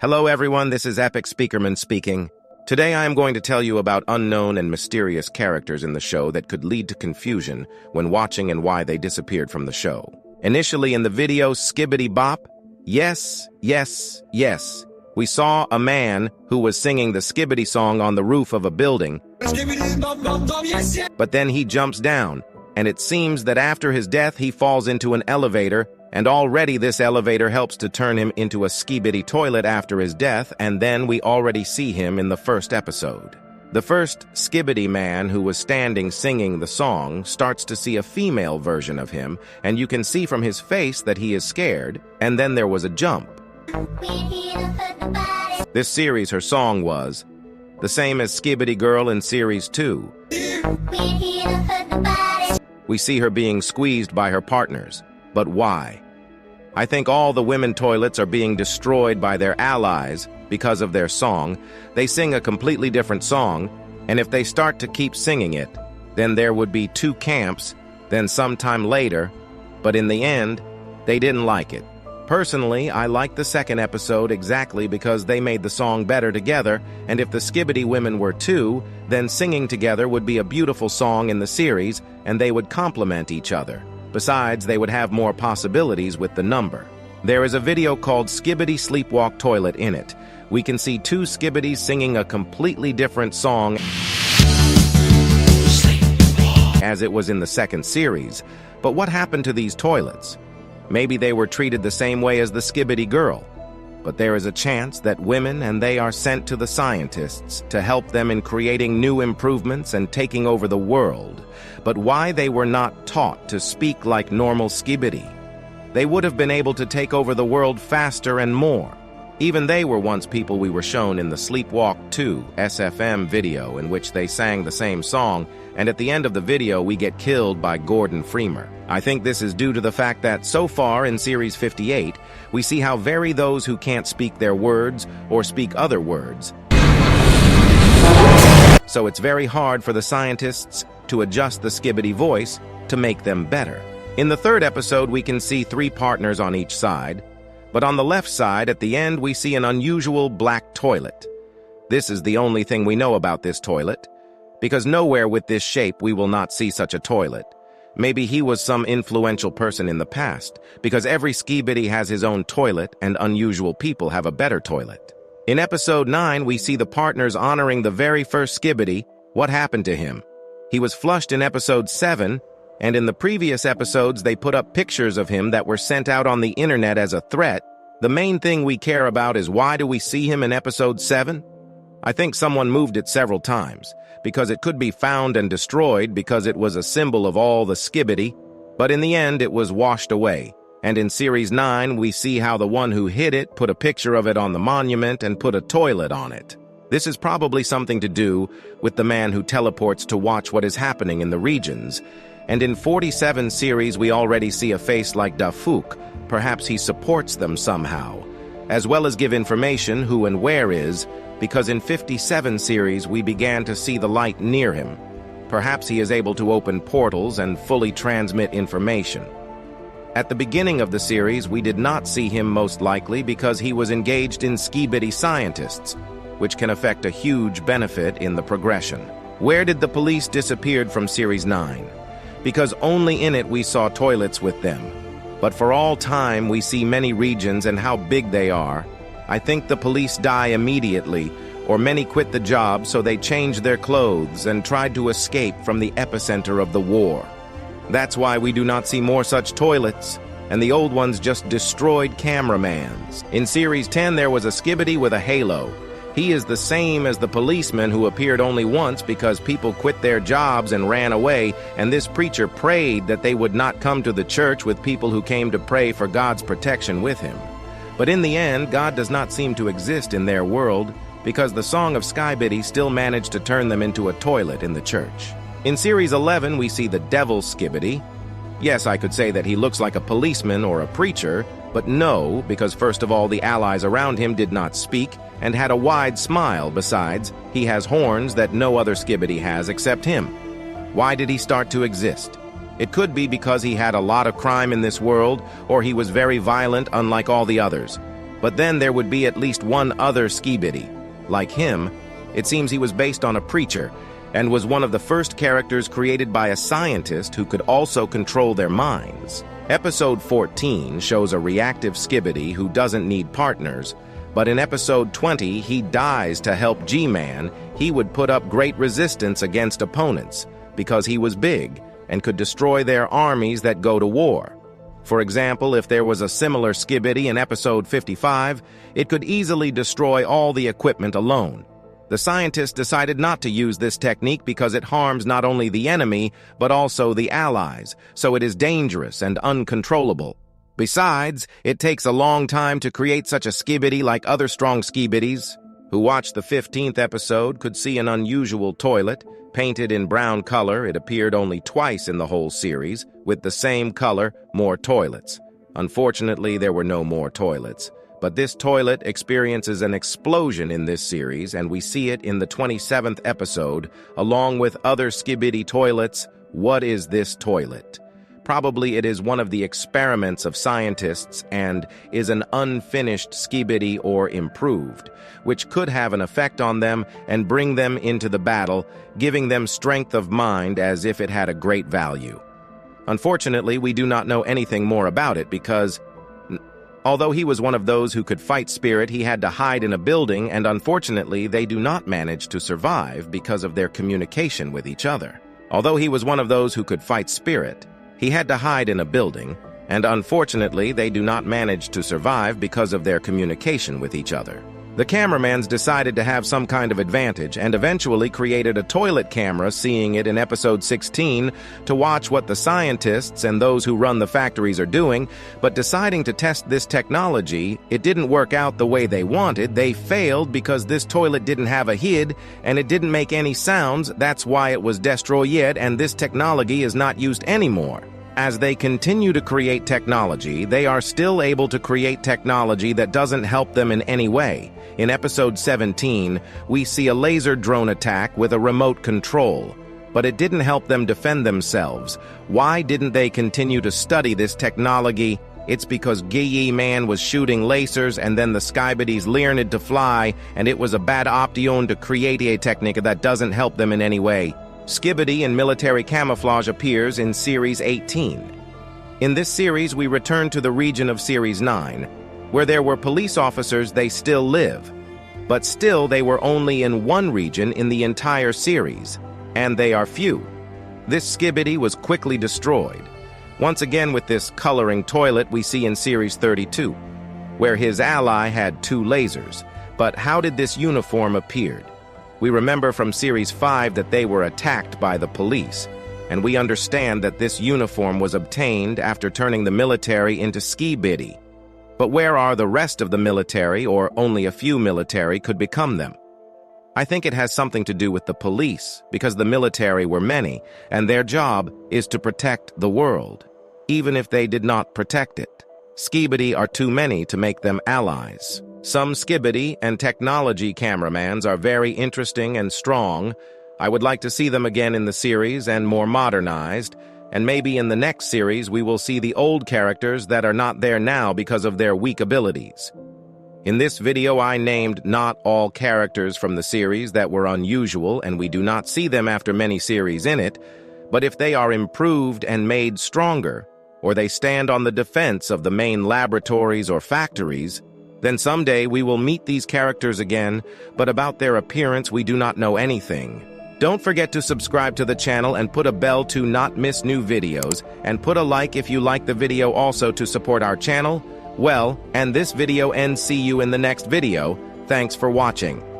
Hello everyone, this is Epic Speakerman speaking. Today I am going to tell you about unknown and mysterious characters in the show that could lead to confusion when watching and why they disappeared from the show. Initially in the video Skibidi Bop, yes, we saw a man who was singing the Skibidi song on the roof of a building, but then he jumps down, and it seems that after his death he falls into an elevator, and already this elevator helps to turn him into a Skibidi toilet after his death, and then we already see him in the first episode. The first Skibidi man who was standing singing the song starts to see a female version of him, and you can see from his face that he is scared, and then there was a jump. This series her song was the same as Skibidi Girl in Series 2. We see her being squeezed by her partners. But why? I think all the women toilets are being destroyed by their allies because of their song. They sing a completely different song, and if they start to keep singing it, then there would be two camps, then sometime later, but in the end, they didn't like it. Personally, I liked the second episode exactly because they made the song better together, and if the Skibidi women were two, then singing together would be a beautiful song in the series, and they would complement each other. Besides, they would have more possibilities with the number. There is a video called Skibidi Sleepwalk Toilet in it. We can see two Skibidis singing a completely different song as it was in the second series. But what happened to these toilets? Maybe they were treated the same way as the Skibidi Girl. But there is a chance that women and they are sent to the scientists to help them in creating new improvements and taking over the world. But why they were not taught to speak like normal Skibidi? They would have been able to take over the world faster and more. Even they were once people we were shown in the Sleepwalk 2 SFM video in which they sang the same song, and at the end of the video we get killed by Gordon Freeman. I think this is due to the fact that so far in Series 58, we see how very those who can't speak their words or speak other words. So it's very hard for the scientists to adjust the Skibidi voice to make them better. In the third episode, we can see three partners on each side, but on the left side, at the end, we see an unusual black toilet. This is the only thing we know about this toilet, because nowhere with this shape we will not see such a toilet. Maybe he was some influential person in the past, because every Skibidi has his own toilet and unusual people have a better toilet. In episode 9, we see the partners honoring the very first Skibidi. What happened to him? He was flushed in episode 7, and in the previous episodes they put up pictures of him that were sent out on the internet as a threat. The main thing we care about is why do we see him in episode 7? I think someone moved it several times, because it could be found and destroyed because it was a symbol of all the Skibidi, but in the end it was washed away. And in Series 9 we see how the one who hid it put a picture of it on the monument and put a toilet on it. This is probably something to do with the man who teleports to watch what is happening in the regions. And in 47 series we already see a face like Dafuk. Perhaps he supports them somehow, as well as give information who and where is, because in 57 series we began to see the light near him. Perhaps he is able to open portals and fully transmit information. At the beginning of the series we did not see him most likely because he was engaged in Skibidi scientists, which can affect a huge benefit in the progression. Where did the police disappeared from Series 9? Because only in it we saw toilets with them. But for all time we see many regions and how big they are. I think the police die immediately, or many quit the job so they changed their clothes and tried to escape from the epicenter of the war. That's why we do not see more such toilets, and the old ones just destroyed cameramans. In Series 10 there was a Skibidi with a halo. He is the same as the policeman who appeared only once because people quit their jobs and ran away, and this preacher prayed that they would not come to the church with people who came to pray for God's protection with him. But in the end, God does not seem to exist in their world because the Song of Skibidi still managed to turn them into a toilet in the church. In Series 11, we see the Devil Skibidi. Yes, I could say that he looks like a policeman or a preacher, but no, because first of all, the allies around him did not speak and had a wide smile. Besides, he has horns that no other Skibidi has except him. Why did he start to exist? It could be because he had a lot of crime in this world, or he was very violent unlike all the others. But then there would be at least one other Skibidi. Like him, it seems he was based on a preacher, and was one of the first characters created by a scientist who could also control their minds. Episode 14 shows a reactive Skibidi who doesn't need partners, but in episode 20 he dies to help G-Man. He would put up great resistance against opponents, because he was big and could destroy their armies that go to war. For example, if there was a similar Skibidi in episode 55, it could easily destroy all the equipment alone. The scientists decided not to use this technique because it harms not only the enemy, but also the allies, so it is dangerous and uncontrollable. Besides, it takes a long time to create such a Skibidi like other strong Skibidis. Who watched the 15th episode could see an unusual toilet, painted in brown color. It appeared only twice in the whole series, with the same color, more toilets. Unfortunately, there were no more toilets. But this toilet experiences an explosion in this series, and we see it in the 27th episode, along with other Skibidi toilets. What is this toilet? Probably it is one of the experiments of scientists and is an unfinished Skibidi or improved, which could have an effect on them and bring them into the battle, giving them strength of mind as if it had a great value. Unfortunately, we do not know anything more about it because although he was one of those who could fight spirit, he had to hide in a building, and unfortunately, they do not manage to survive because of their communication with each other. Although he was one of those who could fight spirit, he had to hide in a building, and unfortunately, they do not manage to survive because of their communication with each other. The cameramans decided to have some kind of advantage and eventually created a toilet camera, seeing it in episode 16 to watch what the scientists and those who run the factories are doing, but deciding to test this technology, it didn't work out the way they wanted. They failed because this toilet didn't have a head and it didn't make any sounds. That's why it was destroyed, and this technology is not used anymore. As they continue to create technology, they are still able to create technology that doesn't help them in any way. In episode 17, we see a laser drone attack with a remote control, but it didn't help them defend themselves. Why didn't they continue to study this technology? It's because G-Man was shooting lasers and then the Skibidis learned to fly, and it was a bad option to create a technique that doesn't help them in any way. Skibidi in military camouflage appears in Series 18. In this series, we return to the region of Series 9, where there were police officers. They still live, but still they were only in one region in the entire series, and they are few. This Skibidi was quickly destroyed. Once again with this coloring toilet we see in Series 32, where his ally had 2 lasers. But how did this uniform appear? We remember from Series 5 that they were attacked by the police, and we understand that this uniform was obtained after turning the military into Skibidi. But where are the rest of the military, or only a few military could become them? I think it has something to do with the police, because the military were many, and their job is to protect the world, even if they did not protect it. Skibidi are too many to make them allies. Some Skibidi and technology cameramans are very interesting and strong. I would like to see them again in the series and more modernized, and maybe in the next series we will see the old characters that are not there now because of their weak abilities. In this video I named not all characters from the series that were unusual, and we do not see them after many series in it, but if they are improved and made stronger, or they stand on the defense of the main laboratories or factories, then someday we will meet these characters again, but about their appearance we do not know anything. Don't forget to subscribe to the channel and put a bell to not miss new videos, and put a like if you like the video also to support our channel. Well, and this video ends. See you in the next video. Thanks for watching.